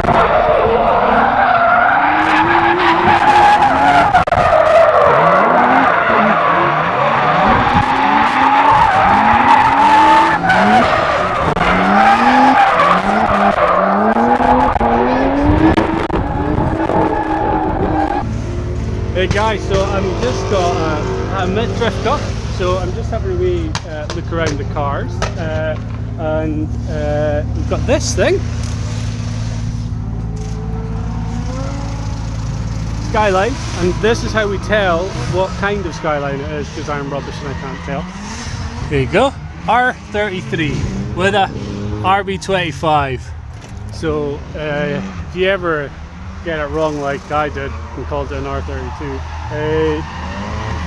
Hey guys, so I'm just got a mid-drift up, so I'm just having a wee look around the cars, and we've got this thing, Skyline, and this is how we tell what kind of Skyline it is, because I'm rubbish and I can't tell. There you go, R33 with a RB25. So if you ever get it wrong like I did and called it an R32,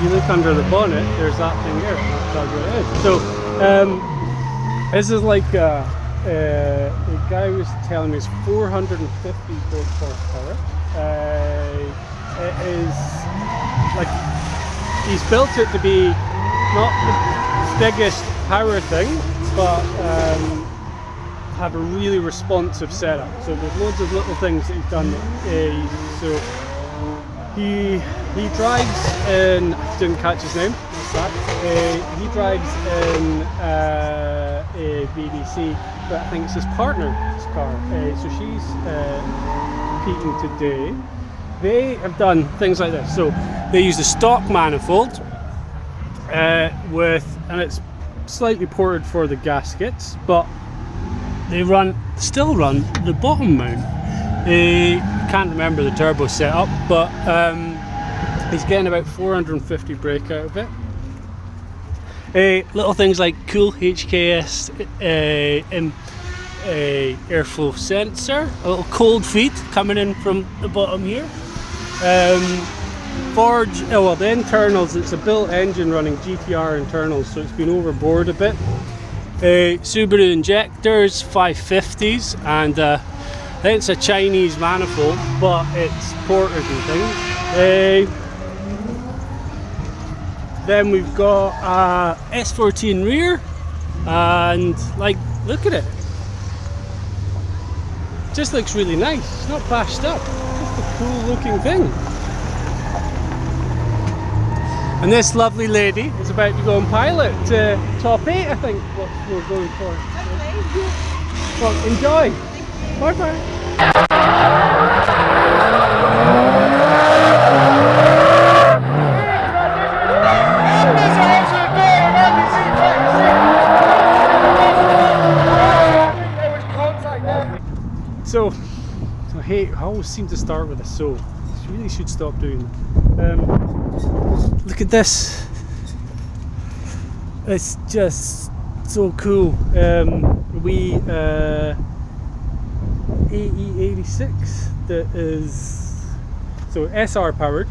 you look under the bonnet, there's that thing there, that's what it is. So this is like a guy was telling me it's 450 brake horsepower. It is like, he's built it to be not the biggest power thing, but have a really responsive setup. So there's loads of little things that he's done. So he drives in, I didn't catch his name, what's that? He drives in a BDC, but I think it's his partner's car. So she's competing today. They have done things like this. So they use the stock manifold and it's slightly ported for the gaskets, but they still run the bottom mount. Can't remember the turbo setup, but he's getting about 450 brake out of it. Little things like cool HKS airflow sensor, a little cold feed coming in from the bottom here. Forge, well, the internals, it's a built engine running GTR internals, so it's been overboard a bit. Subaru injectors, 550s, and I think it's a Chinese manifold, but it's ported and things. Then we've got a S14 rear, and like, look at it. Just looks really nice. It's not bashed up. Just a cool looking thing. And this lovely lady is about to go and pilot top 8, I think, what we're going for. Okay. Well, enjoy. Bye bye. So hey, I always seem to start with a so. I really should stop doing that. Look at this. It's just so cool. We AE86 that is so SR powered.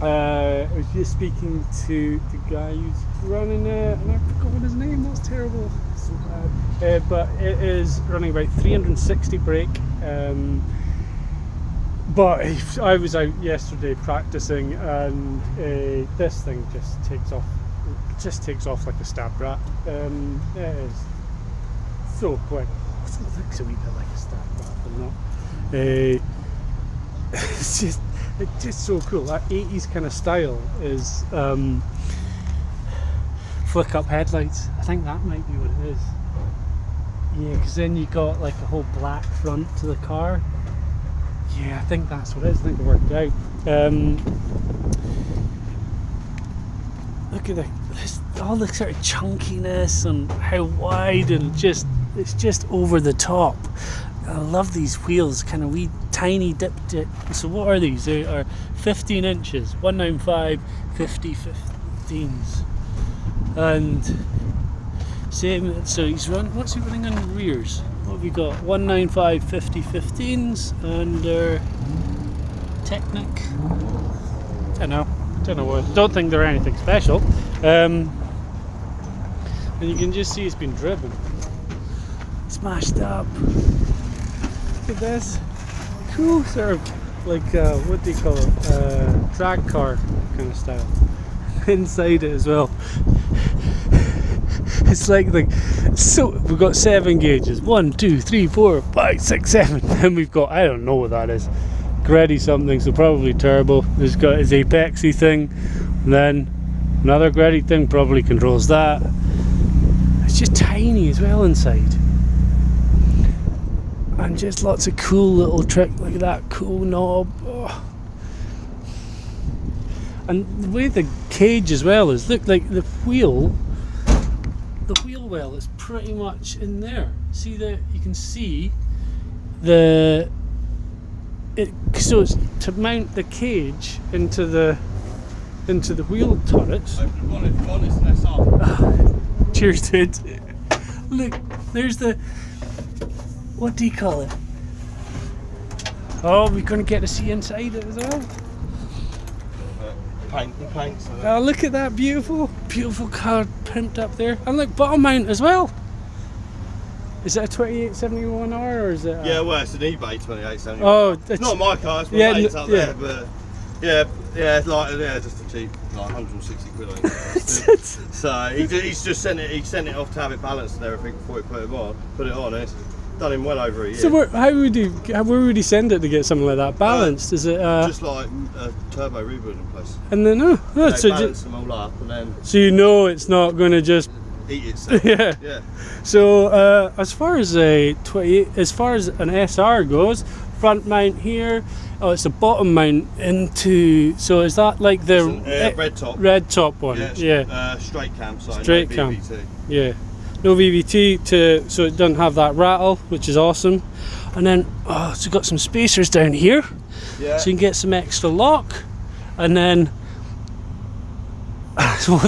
I was just speaking to the guy who's running it, and I forgot his name. That's terrible. So bad. But it is running about 360 brake. But I was out yesterday practicing, and this thing just takes off. It just takes off like a stab rat. It is so quick. It looks a wee bit like a stab rat, but not. It's just so cool. That 80s kind of style is flick up headlights. I think that might be what it is. Yeah, because then you got like a whole black front to the car. Yeah, I think that's what it is. I think it worked out. Look at all the sort of chunkiness and how wide, and it's just over the top. I love these wheels, kind of wee tiny dip. So what are these? They are 15 inches, 195 50 15s, and same. So what's he running on rears? What have we got? 195 50 15s, and Technic. Don't know what. Don't think they're anything special. And you can just see it's been driven, smashed up. Look at this, cool sort of like what do you call it? Drag car kind of style. Inside it as well. It's like so we've got 7 gauges. 1, 2, 3, 4, 5, 6, 7. Then we've got, I don't know what that is. Greddy something, so probably turbo. There's got his apexy thing. And then another Greddy thing probably controls that. It's just tiny as well inside. And just lots of cool little trick, like that cool knob. Oh. And the way the cage as well is, look, like the wheel well is pretty much in there. See that you can see so it's to mount the cage into the wheel turrets. Cheers, dude. Look, there's the, what do you call it? Oh, we're going to get to see inside it as well. Paints. Oh, look at that beautiful car pimped up there. And look, bottom mount as well. Is that a 2871R or is it? Yeah, well, it's an eBay 2871. Oh, it's not my car, it's my mate's up there, but yeah, it's like, just a cheap, like 160 quid. I think. So he's just sent it off to have it balanced and everything before he put it on. It's done him well over a year. So where would he send it to get something like that balanced? Is it just like a turbo reboot in place? And then so balance them all up and then. So you know it's not going to just eat itself. Yeah. So as far as an SR goes, front mount here. Oh, it's a bottom mount into. So is that like the red top one? Yeah. Straight cam. So straight cam. VVT. Yeah. No VVT so it doesn't have that rattle, which is awesome. And then so we've got some spacers down here, so you can get some extra lock, and then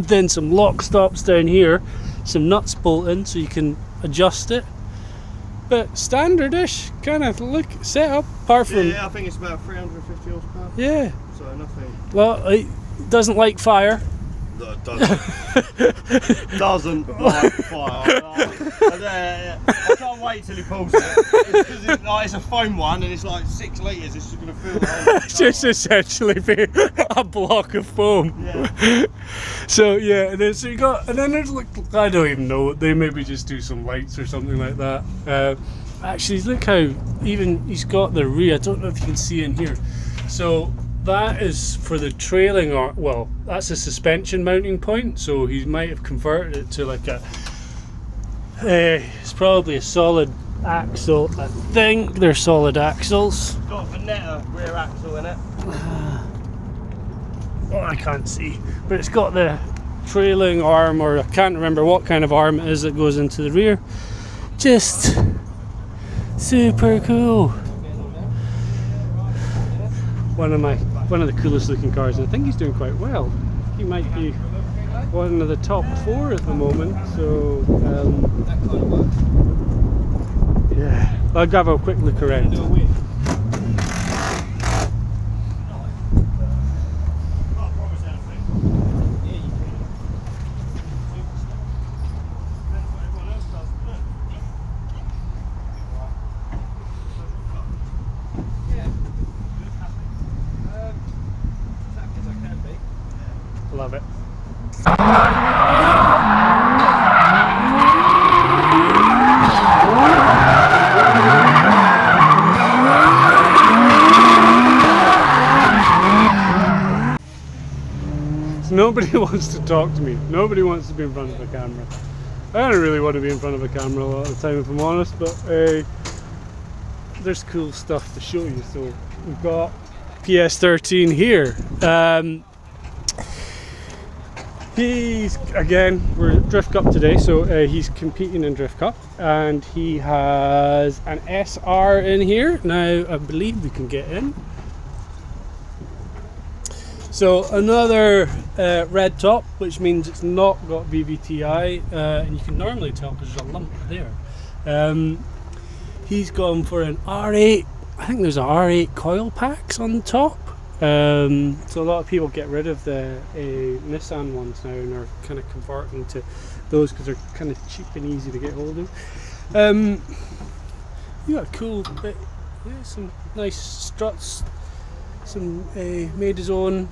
then some lock stops down here, some nuts bolting so you can adjust it. But standardish kind of setup, apart from I think it's about 350 horsepower. Yeah. So nothing. Well, it doesn't like fire. No, it doesn't like fire. I can't wait till he pulls it. It's a foam one and it's like 6 litres. It's just going to fill the whole It's just essentially be a block of foam. Yeah. So yeah, and then there's like, I don't even know, they maybe just do some lights or something like that. Actually, look how even he's got the rear. I don't know if you can see in here. So that is for the trailing arm. Well, that's a suspension mounting point, so he might have converted it to like it's probably a solid axle. I think they're solid axles. It's got a Veneta rear axle in it. Oh, I can't see, but it's got the trailing arm, or I can't remember what kind of arm it is that goes into the rear. Just super cool. One of the coolest looking cars, and I think he's doing quite well. He might be one of the top 4 at the moment, so yeah, I'll have a quick look around. Love it. So nobody wants to talk to me. Nobody wants to be in front of a camera. I don't really want to be in front of a camera a lot of the time, if I'm honest, but there's cool stuff to show you. So we've got PS13 here. We're at Drift Cup today, so he's competing in Drift Cup, and he has an SR in here. Now I believe we can get in. So another red top, which means it's not got VVTi, and you can normally tell because there's a lump there. He's gone for an R8, I think there's a R8 coil packs on the top. So a lot of people get rid of the Nissan ones now and are kind of converting to those because they're kind of cheap and easy to get hold of. You got a cool bit, yeah, some nice struts, some made his own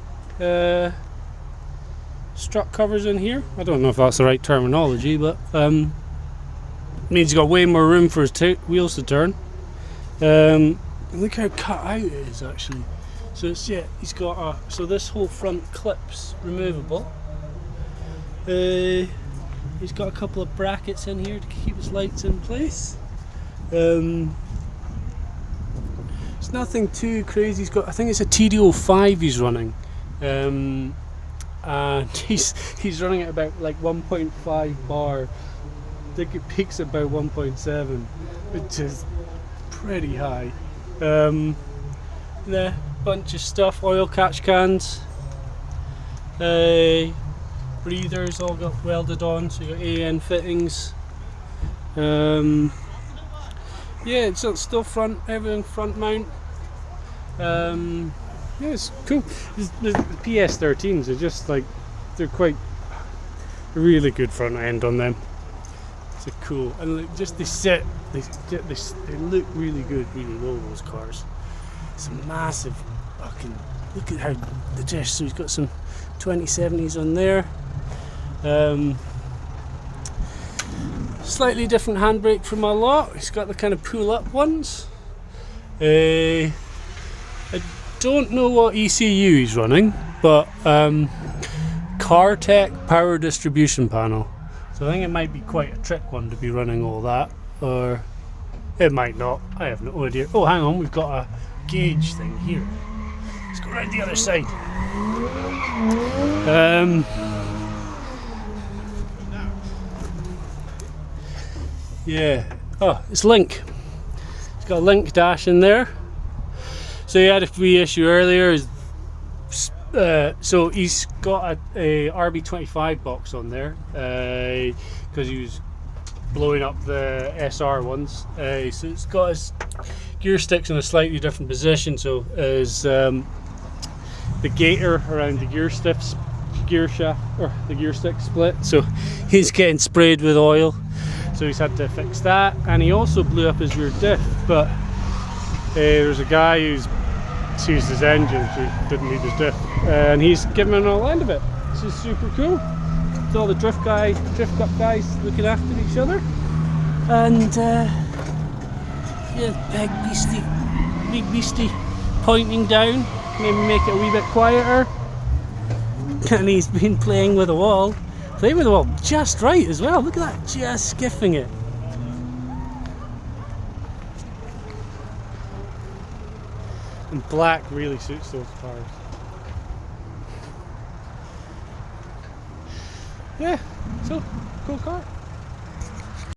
strut covers in here. I don't know if that's the right terminology, but means he's got way more room for his wheels to turn. Look how cut out it is actually. So it's, yeah, he's got a, so this whole front clip's removable. He's got a couple of brackets in here to keep his lights in place. It's nothing too crazy. He's got, I think it's a TD05 he's running, and he's running at about like 1.5 bar. I think it peaks at about 1.7, which is pretty high. Yeah, bunch of stuff, oil catch cans, breathers all got welded on, so you got AN fittings. Yeah, it's still front, everything front mount. Yeah, it's cool. The PS13s are just like, they're quite really good front end on them. It's cool, and like, just they look really good, really low, those cars. It's a massive fucking, look at how the dash, so he's got some 2070s on there. Slightly different handbrake from my lot. He's got the kind of pull up ones. I don't know what ECU he's running, but CarTech power distribution panel. So I think it might be quite a trick one to be running all that, or it might not. I have no idea. Oh, hang on, we've got a gauge thing here. Let's go around the other side. Yeah. Oh, it's Link. It's got a Link dash in there. So he had a free issue earlier. So he's got a RB25 box on there because he was blowing up the SR ones. So it's got his gear sticks in a slightly different position. So as the gator around the gear shaft or the gear stick split. So he's getting sprayed with oil. So he's had to fix that, and he also blew up his rear diff. But there's a guy who's used his engine, so he didn't need his diff, and he's given an all end of it. This is super cool. It's all the drift cup guys looking after each other, and yeah, big beastie pointing down, maybe make it a wee bit quieter. And he's been playing with the wall. Playing with the wall just right as well. Look at that, just skiffing it. And black really suits those cars. Yeah, so cool car.